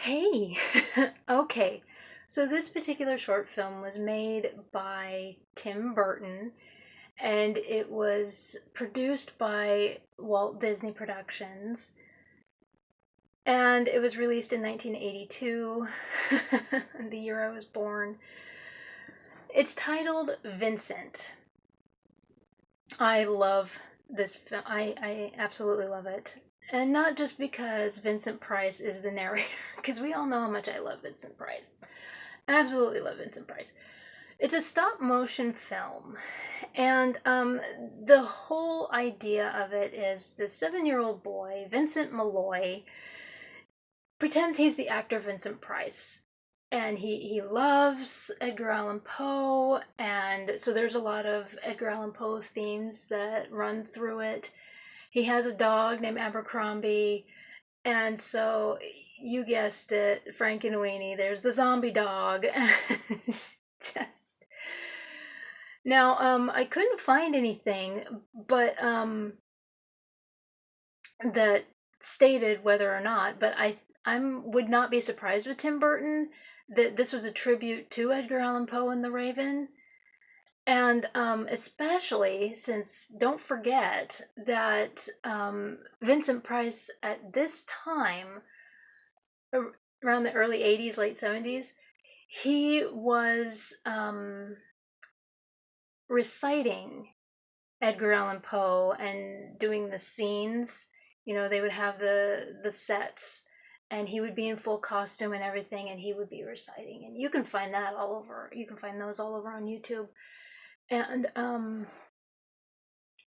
Hey, okay. So this particular short film was made by Tim Burton and it was produced by Walt Disney Productions and it was released in 1982, the year I was born. It's titled Vincent. I love this film. I absolutely love it. And not just because Vincent Price is the narrator, because we all know how much I love Vincent Price. Absolutely love Vincent Price. It's a stop motion film, and the whole idea of it is this 7-year-old boy, Vincent Malloy, pretends he's the actor Vincent Price. And he loves Edgar Allan Poe, and so there's a lot of Edgar Allan Poe themes that run through it. He has a dog named Abercrombie, and so you guessed it, Frankenweenie. There's the zombie dog. Just now, I couldn't find anything, but that stated whether or not. But I would not be surprised with Tim Burton that this was a tribute to Edgar Allan Poe and the Raven. And especially since, don't forget that Vincent Price at this time, around the early 80s, late 70s, he was reciting Edgar Allan Poe and doing the scenes. You know, they would have the sets and he would be in full costume and everything and he would be reciting. And you can find that all over. You can find those all over on YouTube. And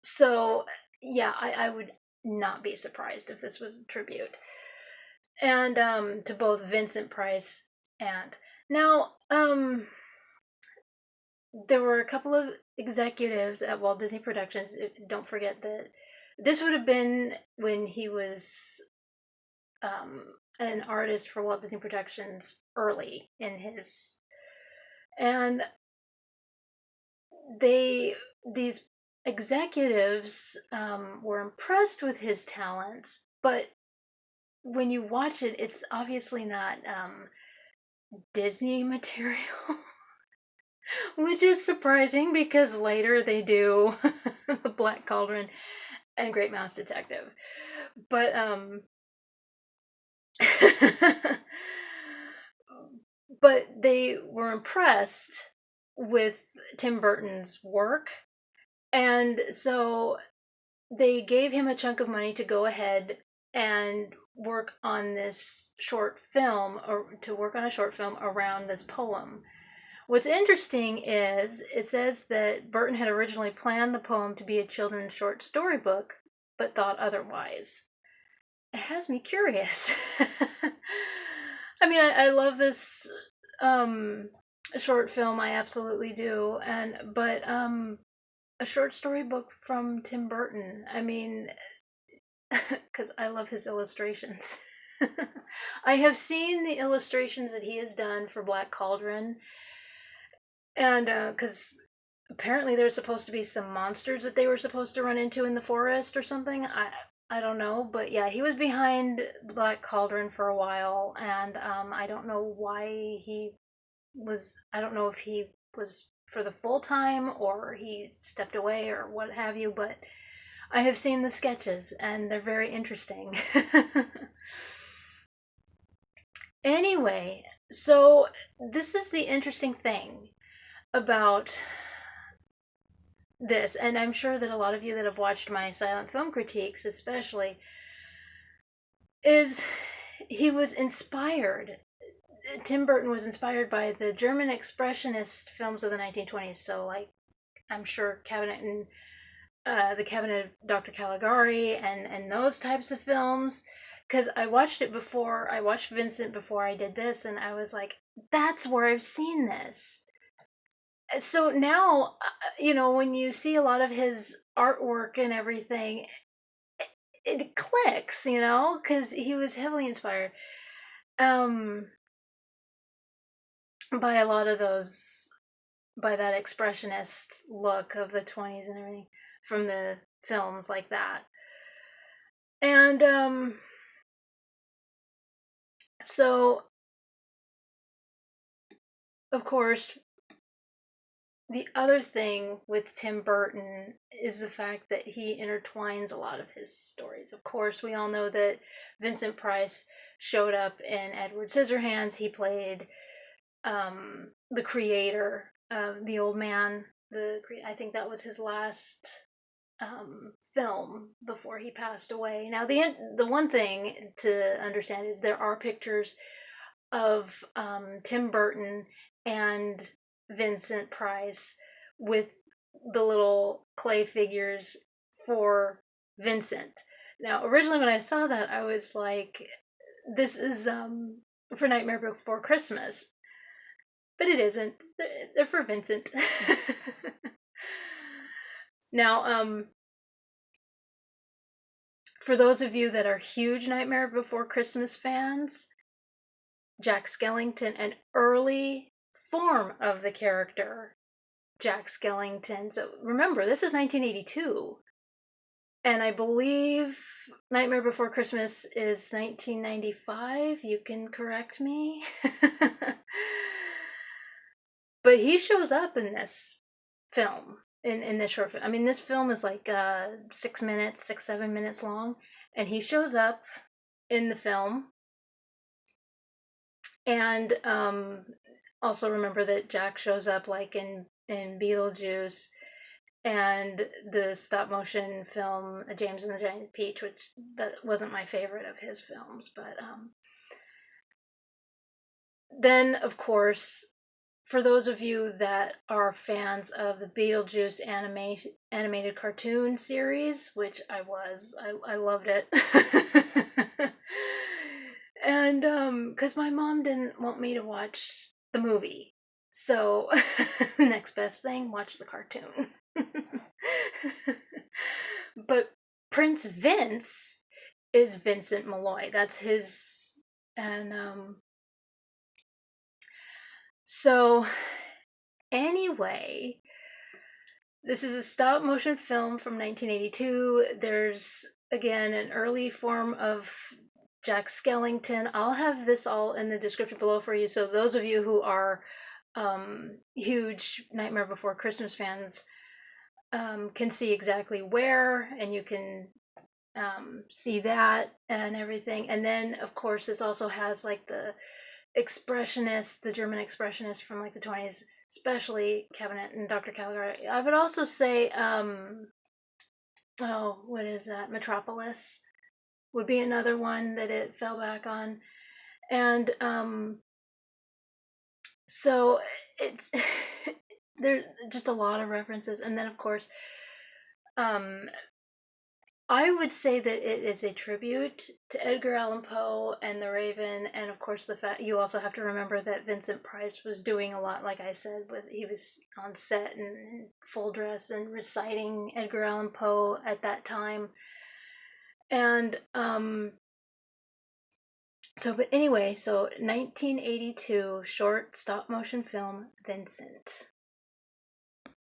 so yeah, I would not be surprised if this was a tribute. And to both Vincent Price and now there were a couple of executives at Walt Disney Productions. Don't forget that this would have been when he was an artist for Walt Disney Productions early in his, and these executives were impressed with his talents, but when you watch it, it's obviously not Disney material. Which is surprising because later they do The Black Cauldron and Great Mouse Detective. But but they were impressed with Tim Burton's work, and so they gave him a chunk of money to go ahead and work on this short film, or to work on a short film around this poem. What's interesting is it says that Burton had originally planned the poem to be a children's short story book, but thought otherwise. It has me curious. I mean, I love this short film. I absolutely do, but a short story book from Tim Burton. I mean, because I love his illustrations. I have seen the illustrations that he has done for Black Cauldron, and because apparently there's supposed to be some monsters that they were supposed to run into in the forest or something. I don't know, but yeah, he was behind Black Cauldron for a while, and I don't know why he was. I don't know if he was for the full time or he stepped away or what have you, but I have seen the sketches and they're very interesting. Anyway, so this is the interesting thing about this, and I'm sure that a lot of you that have watched my silent film critiques, especially, is he was inspired. Tim Burton was inspired by the German expressionist films of the 1920s. So, like, I'm sure Cabinet and the Cabinet of Dr. Caligari and those types of films. Because I watched it before, I watched Vincent before I did this, and I was like, that's where I've seen this. So now, when you see a lot of his artwork and everything, it clicks, because he was heavily inspired um, by a lot of those, by that expressionist look of the 20s and everything from the films like that. And So, of course, the other thing with Tim Burton is the fact that he intertwines a lot of his stories. Of course, we all know that Vincent Price showed up in Edward Scissorhands. He played the creator, the old man. I think that was his last film before he passed away. Now, the one thing to understand is there are pictures of Tim Burton and Vincent Price with the little clay figures for Vincent. Now, originally when I saw that, I was like, this is for Nightmare Before Christmas. But it isn't. They're for Vincent. Now, for those of you that are huge Nightmare Before Christmas fans, Jack Skellington, an early form of the character, Jack Skellington. So remember, this is 1982. And I believe Nightmare Before Christmas is 1995. You can correct me. But he shows up in this film, in this short film. I mean, this film is like 7 minutes long. And he shows up in the film. And also remember that Jack shows up like in Beetlejuice and the stop motion film James and the Giant Peach, which that wasn't my favorite of his films. But then, of course, for those of you that are fans of the Beetlejuice animated cartoon series, which I loved it. And because my mom didn't want me to watch the movie, so next best thing, watch the cartoon. But Prince Vince is Vincent Malloy. That's his, and so anyway, this is a stop motion film from 1982. There's again an early form of Jack Skellington. I'll have this all in the description below for you. So those of you who are huge Nightmare Before Christmas fans can see exactly where, and you can see that and everything. And then, of course, this also has like the German expressionists from like the 20s, especially Cabinet and Dr. Caligari. I would also say, what is that? Metropolis would be another one that it fell back on. And so it's there's just a lot of references. And then, of course, I would say that it is a tribute to Edgar Allan Poe and The Raven, and of course the fact you also have to remember that Vincent Price was doing a lot, like I said, he was on set in full dress and reciting Edgar Allan Poe at that time, and but anyway, so 1982 short stop motion film Vincent.